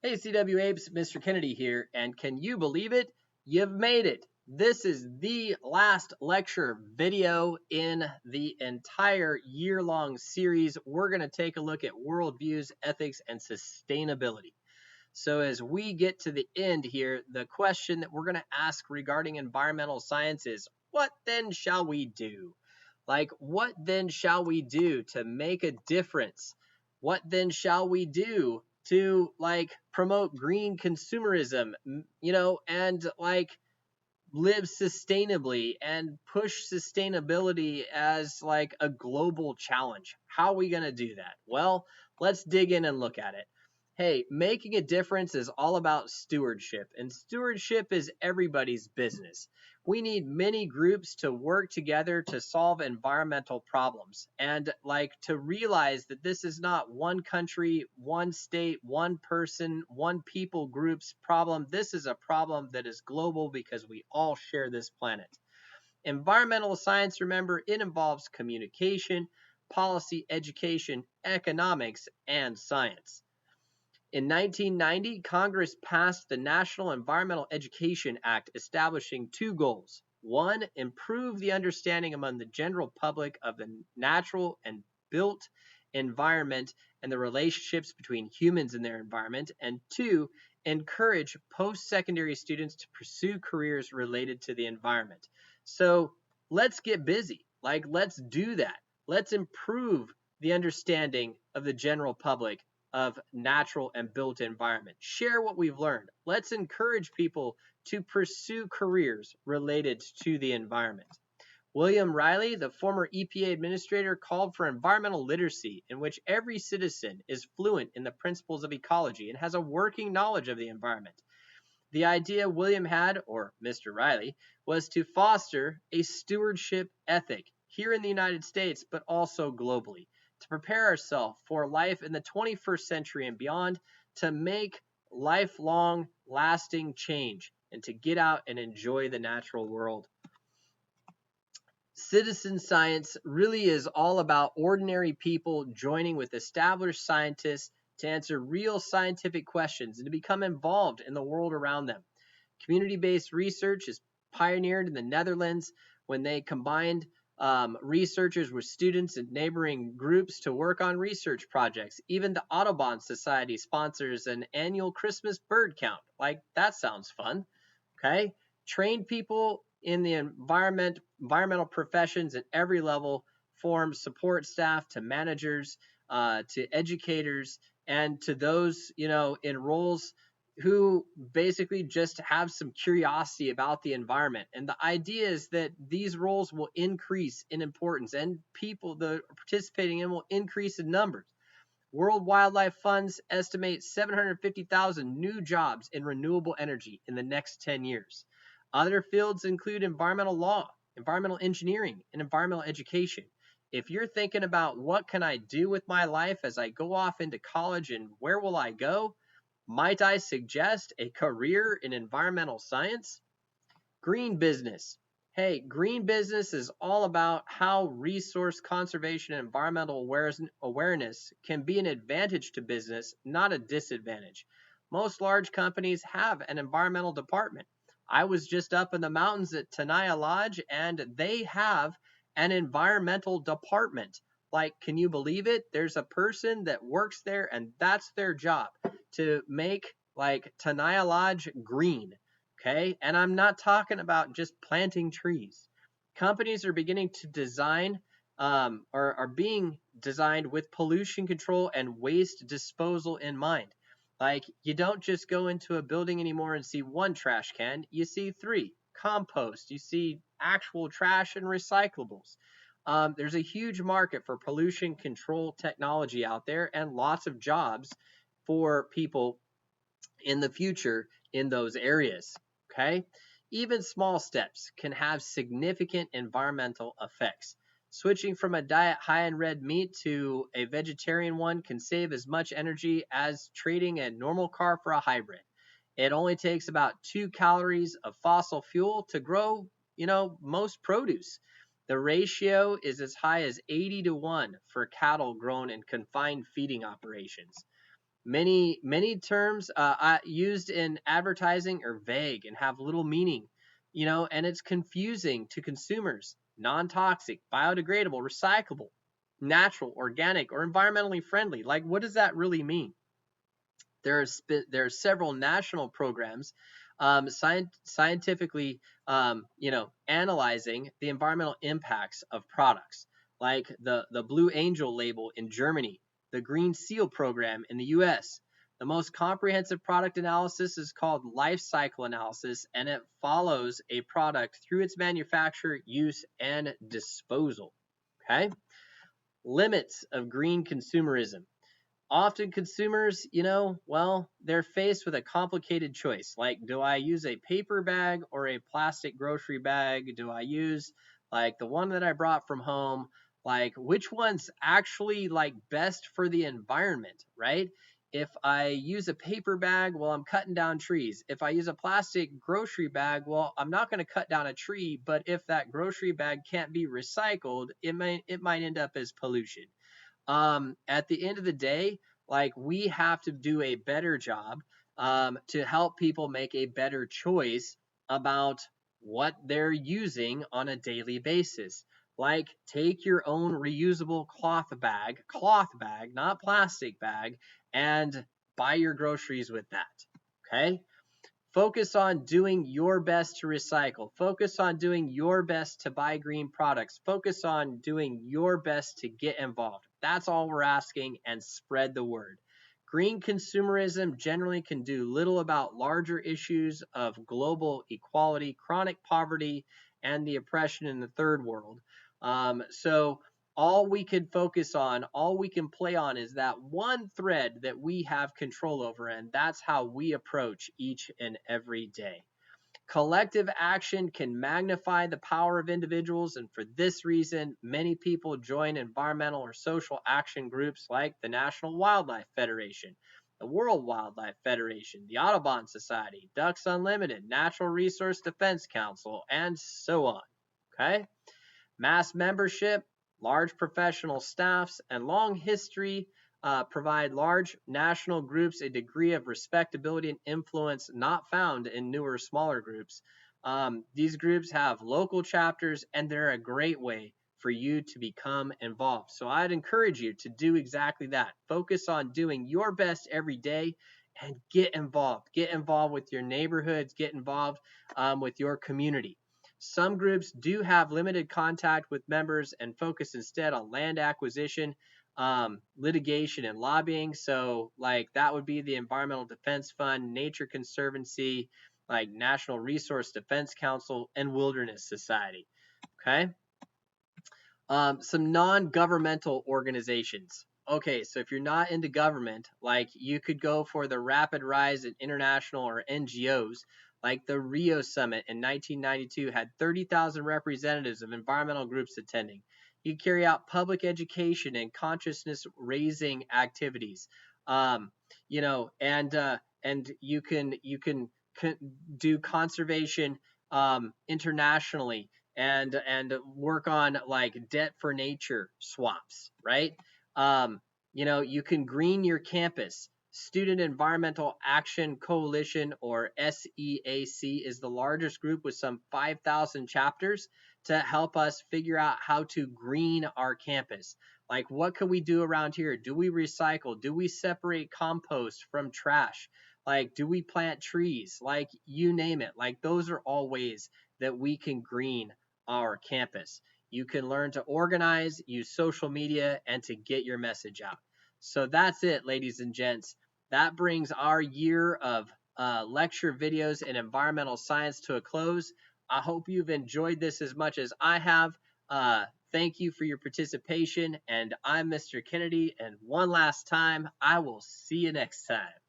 Hey CW Apes, Mr. Kennedy here, and can you believe it? You've made it. This is the last lecture video in the entire year-long series. We're going to take a look at worldviews, ethics, and sustainability. So as we get to the end here, the question that we're going to ask regarding environmental science is, what then shall we do? What then shall we do to make a difference? What then shall we do to promote green consumerism, and live sustainably and push sustainability as a global challenge? How are we going to do that? Well, let's dig in and look at it. Hey, making a difference is all about stewardship, and stewardship is everybody's business. We need many groups to work together to solve environmental problems, and to realize that this is not one country, one state, one person, one people group's problem. This is a problem that is global because we all share this planet. Environmental science, remember, it involves communication, policy, education, economics, and science. In 1990, Congress passed the National Environmental Education Act, establishing two goals. One, improve the understanding among the general public of the natural and built environment and the relationships between humans and their environment. And two, encourage post-secondary students to pursue careers related to the environment. So let's get busy. Let's do that. Let's improve the understanding of the general public of natural and built environment. Share what we've learned. Let's encourage people to pursue careers related to the environment. William Riley, the former EPA administrator, called for environmental literacy, in which every citizen is fluent in the principles of ecology and has a working knowledge of the environment. The idea William had, or Mr. Riley, was to foster a stewardship ethic here in the United States, but also globally, to prepare ourselves for life in the 21st century and beyond, to make lifelong, lasting change, and to get out and enjoy the natural world. Citizen science really is all about ordinary people joining with established scientists to answer real scientific questions and to become involved in the world around them. Community-based research is pioneered in the Netherlands when they combined researchers with students and neighboring groups to work on research projects. Even the Audubon Society sponsors an annual Christmas bird count. That sounds fun. Okay? Train people in the environmental professions at every level, from support staff to managers, to educators, and to those, in roles who basically just have some curiosity about the environment. And the idea is that these roles will increase in importance and people that are participating in will increase in numbers. World Wildlife Funds estimate 750,000 new jobs in renewable energy in the next 10 years. Other fields include environmental law, environmental engineering, and environmental education. If you're thinking about what can I do with my life as I go off into college and where will I go, might I suggest a career in environmental science? Green business. Hey, green business is all about how resource conservation and environmental awareness can be an advantage to business, not a disadvantage. Most large companies have an environmental department. I was just up in the mountains at Tenaya Lodge, and they have an environmental department. Can you believe it? There's a person that works there, and that's their job, to make Tenaya Lodge green. Okay, and I'm not talking about just planting trees. Companies are beginning to design or are being designed with pollution control and waste disposal in mind. You don't just go into a building anymore and see one trash can, you see three. Compost, you see actual trash and recyclables. There's a huge market for pollution control technology out there and lots of jobs for people in the future in those areas. Okay? Even small steps can have significant environmental effects. Switching from a diet high in red meat to a vegetarian one can save as much energy as trading a normal car for a hybrid. It only takes about 2 calories of fossil fuel to grow, most produce. The ratio is as high as 80 to 1 for cattle grown in confined feeding operations. Many terms used in advertising are vague and have little meaning, and it's confusing to consumers. Non-toxic, biodegradable, recyclable, natural, organic, or environmentally friendly. Like, what does that really mean? There are several national programs scientifically analyzing the environmental impacts of products, like the Blue Angel label in Germany, the Green Seal program in the US. The most comprehensive product analysis is called life cycle analysis, and it follows a product through its manufacture, use, and disposal. Okay? Limits of green consumerism. Often consumers, they're faced with a complicated choice. Like, do I use a paper bag or a plastic grocery bag? Do I use like the one that I brought from home? Like, which one's actually like best for the environment, right? If I use a paper bag, well, I'm cutting down trees. If I use a plastic grocery bag, well, I'm not going to cut down a tree, but if that grocery bag can't be recycled, it might end up as pollution. At the end of the day, like, we have to do a better job to help people make a better choice about what they're using on a daily basis. Like, take your own reusable cloth bag, not plastic bag, and buy your groceries with that. Okay? Focus on doing your best to recycle. Focus on doing your best to buy green products. Focus on doing your best to get involved. That's all we're asking, and spread the word. Green consumerism generally can do little about larger issues of global equality, chronic poverty, and the oppression in the third world. So all we can focus on, all we can play on is that one thread that we have control over, and that's how we approach each and every day. Collective action can magnify the power of individuals, and for this reason, many people join environmental or social action groups like the National Wildlife Federation, the World Wildlife Federation, the Audubon Society, Ducks Unlimited, Natural Resource Defense Council, and so on. Okay? Mass membership, large professional staffs, and long history provide large national groups a degree of respectability and influence not found in newer, smaller groups. These groups have local chapters, and they're a great way for you to become involved. So I'd encourage you to do exactly that. Focus on doing your best every day and get involved. Get involved with your neighborhoods, get involved with your community. Some groups do have limited contact with members and focus instead on land acquisition, litigation, and lobbying. So, like, that would be the Environmental Defense Fund, Nature Conservancy, like National Resource Defense Council, and Wilderness Society. Okay. Some non-governmental organizations. Okay, so if you're not into government, like, you could go for the rapid rise in international or NGOs, like the Rio Summit in 1992 had 30,000 representatives of environmental groups attending. You carry out public education and consciousness raising activities, and you can do conservation internationally, and work on like debt for nature swaps, right? You can green your campus. Student Environmental Action Coalition, or SEAC, is the largest group with some 5,000 chapters to help us figure out how to green our campus. Like, what can we do around here? Do we recycle? Do we separate compost from trash? Like, do we plant trees? Like, you name it. Like, those are all ways that we can green our campus. You can learn to organize, use social media, and to get your message out. So that's it, ladies and gents. That brings our year of lecture videos in environmental science to a close. I hope you've enjoyed this as much as I have. Thank you for your participation, and I'm Mr. Kennedy, and one last time, I will see you next time.